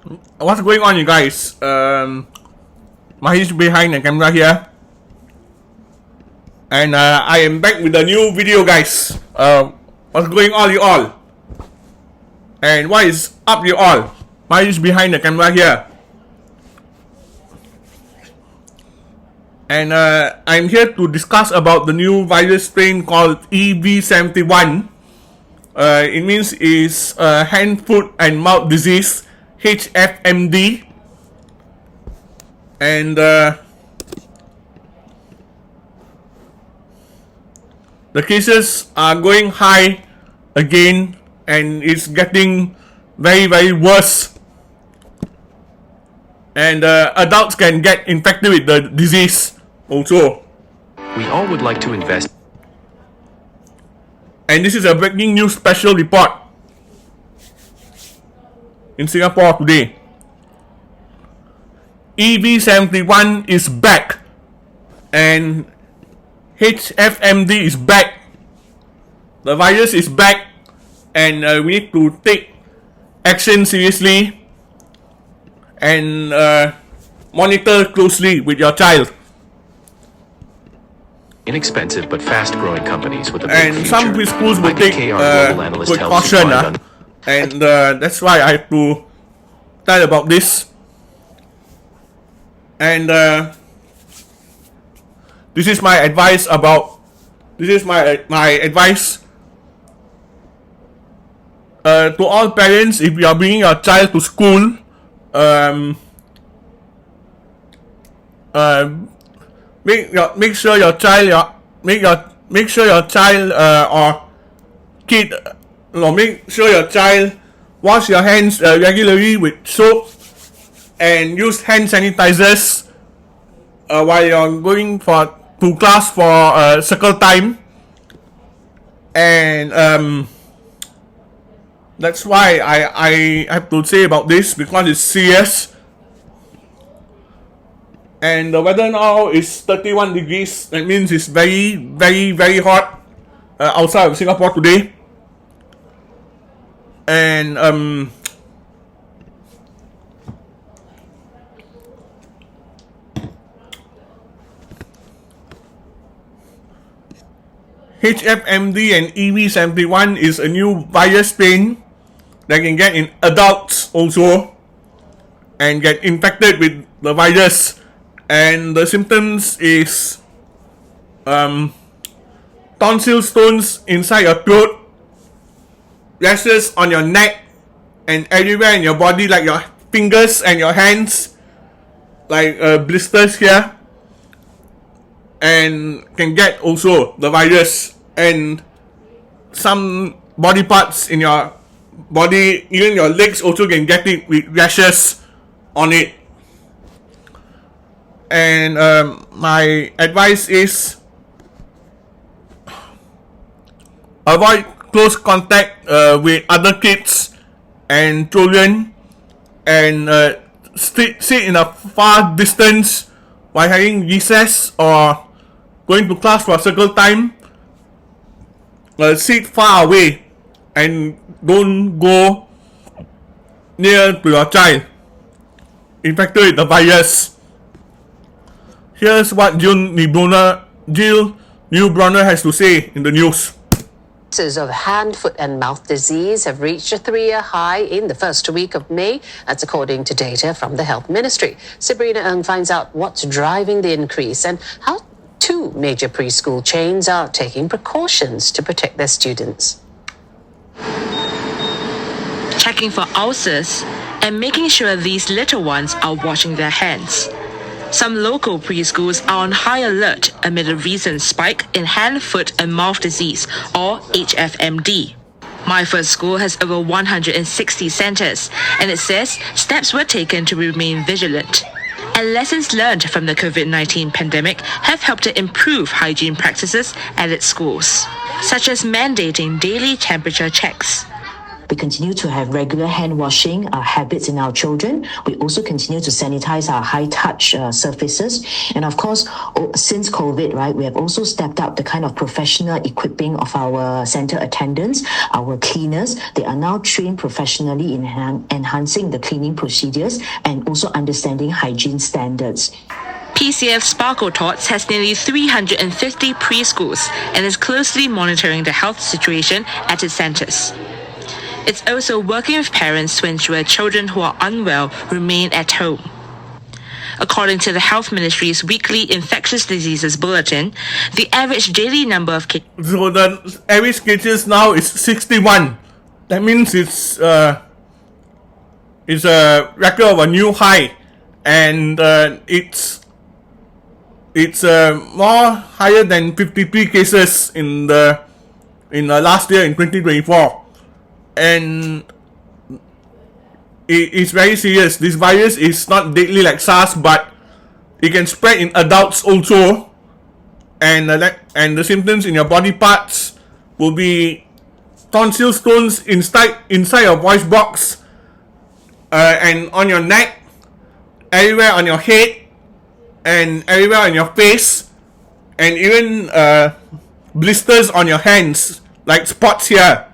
What's going on, you guys? Mahesh behind the camera here, and I am back with a new video, guys. What's going on, you all? And what is up, you all? Mahesh behind the camera here, and I'm here to discuss about the new virus strain called EV71. It means is hand, foot, and mouth disease. Hfmd, and the cases are going high again, and it's getting very worse, and adults can get infected with the disease also. We all would like to invest. And this is a breaking news special report in Singapore today. EV71 is back, and Hfmd is back. The virus is back, and we need to take action seriously and monitor closely with your child. Inexpensive but fast-growing companies with a big And future. some preschools will take good caution, and that's why I have to tell about this. And this is my advice about. This is my advice to all parents. If you are bringing your child to school, make sure your child or kid. No, make sure your child wash your hands regularly with soap and use hand sanitizers while you're going to class for circle time. And that's why I have to say about this, because it's serious. And the weather now is 31 degrees. That means it's very hot outside of Singapore today. And Hfmd and EV71 is a new virus strain that can get in adults also and get infected with the virus. And the symptoms is tonsil stones inside your throat, rashes on your neck and everywhere in your body, like your fingers and your hands, like blisters here, and can get also the virus. And some body parts in your body, even your legs, also can get it with rashes on it. And my advice is avoid close contact with other kids and children, and sit in a far distance while having recess or going to class for circle time. Sit far away and don't go near to your child infected with the virus. Here's what Jill Newbronner has to say in the news. Cases of hand, foot and mouth disease have reached a 3-year high in the first week of May. That's according to data from the Health Ministry. Sabrina Ng finds out what's driving the increase and how 2 major preschool chains are taking precautions to protect their students. Checking for ulcers and making sure these little ones are washing their hands. Some local preschools are on high alert amid a recent spike in hand, foot and mouth disease, or Hfmd. My First School has over 160 centres, and it says steps were taken to remain vigilant. And lessons learned from the COVID-19 pandemic have helped to improve hygiene practices at its schools, such as mandating daily temperature checks. We continue to have regular hand washing habits in our children. We also continue to sanitize our high-touch surfaces. And of course, since COVID, right, we have also stepped up the kind of professional equipping of our center attendants, our cleaners. They are now trained professionally in enhancing the cleaning procedures and also understanding hygiene standards. PCF Sparkle Tots has nearly 350 preschools and is closely monitoring the health situation at its centres. It's also working with parents to ensure children who are unwell remain at home. According to the Health Ministry's weekly infectious diseases bulletin, the average daily number of cases... So the average cases now is 61. That means it's a record of a new high, and it's more higher than 53 cases in the last year in 2024, and it's very serious. This virus is not deadly like SARS, but it can spread in adults also, and the symptoms in your body parts will be tonsil stones inside your voice box, and on your neck, everywhere on your head, and everywhere on your face, and even blisters on your hands, like spots here,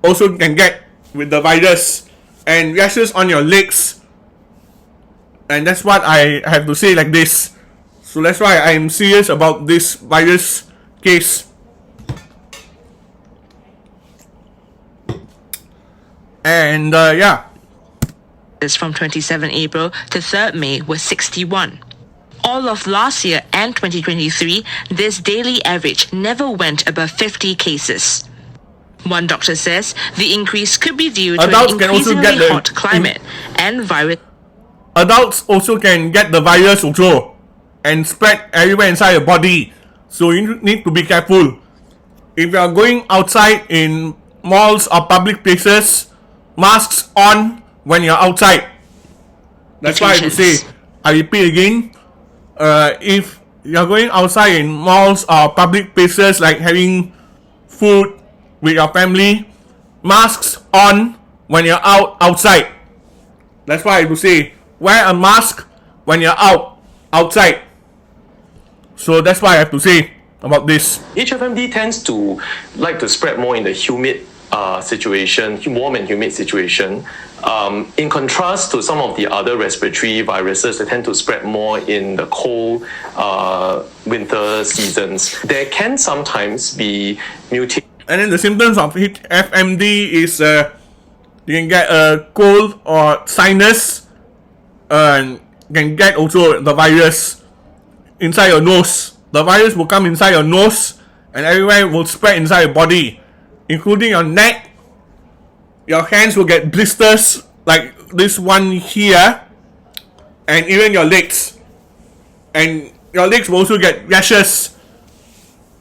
also can get with the virus, and rashes on your legs. And that's what I have to say like this. So that's why I am serious about this virus case. And yeah. From 27 April to 3rd May was 61. All of last year and 2023, this daily average never went above 50 cases. One doctor says the increase could be due to an increasingly hot climate and virus. Adults also can get the virus also and spread everywhere inside your body. So you need to be careful. If you are going outside in malls or public places, masks on when you're outside. That's why I have to say, I repeat again, if you're going outside in malls or public places like having food with your family, masks on when you're outside. That's why I have to say, wear a mask when you're outside. So that's why I have to say about this. Hfmd tends to like to spread more in the humid situation, warm and humid situation. In contrast to some of the other respiratory viruses that tend to spread more in the cold winter seasons, there can sometimes be mutation. And then the symptoms of Hfmd is you can get a cold or sinus, and can get also the virus inside your nose. The virus will come inside your nose and everywhere will spread inside your body, including your neck. Your hands will get blisters like this one here, and even your legs. And your legs will also get rashes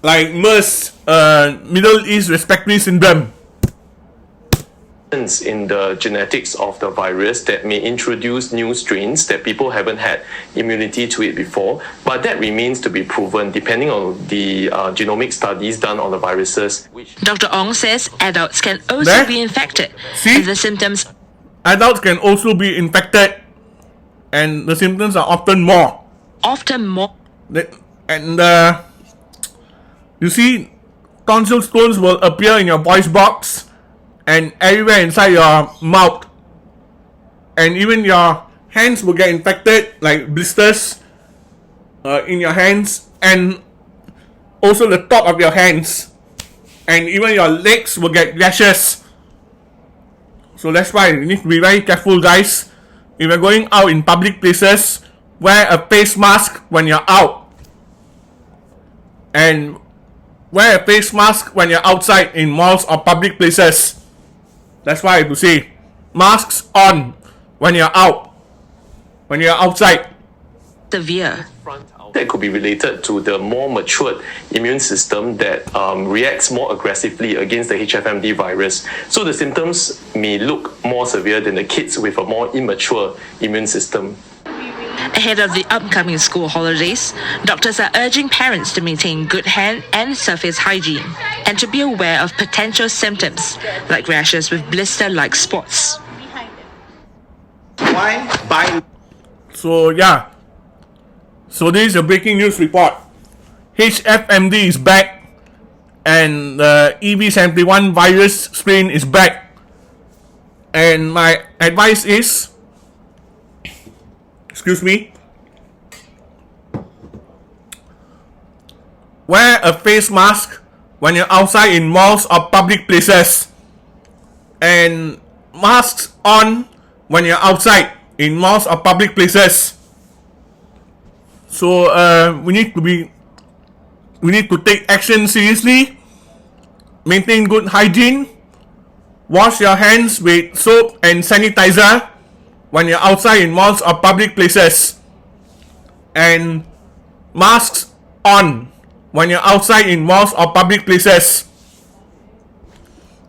like MERS, Middle East Respiratory Syndrome. In the genetics of the virus that may introduce new strains that people haven't had immunity to it before, but that remains to be proven depending on the genomic studies done on the viruses. Dr. Ong says adults can also be infected. See? And the symptoms... Adults can also be infected, and the symptoms are often more. And you see, tonsil stones will appear in your voice box and everywhere inside your mouth, and even your hands will get infected, like blisters in your hands, and also the top of your hands, and even your legs will get rashes. So that's why you need to be very careful, guys. If you're going out in public places, wear a face mask when you're out, and wear a face mask when you're outside in malls or public places. That's why I have to say, masks on when you're out, when you're outside. Severe. That could be related to the more matured immune system that reacts more aggressively against the Hfmd virus. So the symptoms may look more severe than the kids with a more immature immune system. Ahead of the upcoming school holidays, doctors are urging parents to maintain good hand and surface hygiene and to be aware of potential symptoms like rashes with blister-like spots. Why buy? So yeah. So this is a breaking news report. Hfmd is back, and the EV71 virus strain is back. And my advice is, excuse me, wear a face mask when you're outside in malls or public places, and masks on when you're outside in malls or public places. So we need to take action seriously, maintain good hygiene, wash your hands with soap and sanitizer when you're outside in malls or public places, and masks on when you're outside in malls or public places.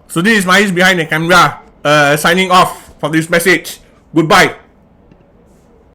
So this is Mahis behind the camera, signing off for this message. Goodbye.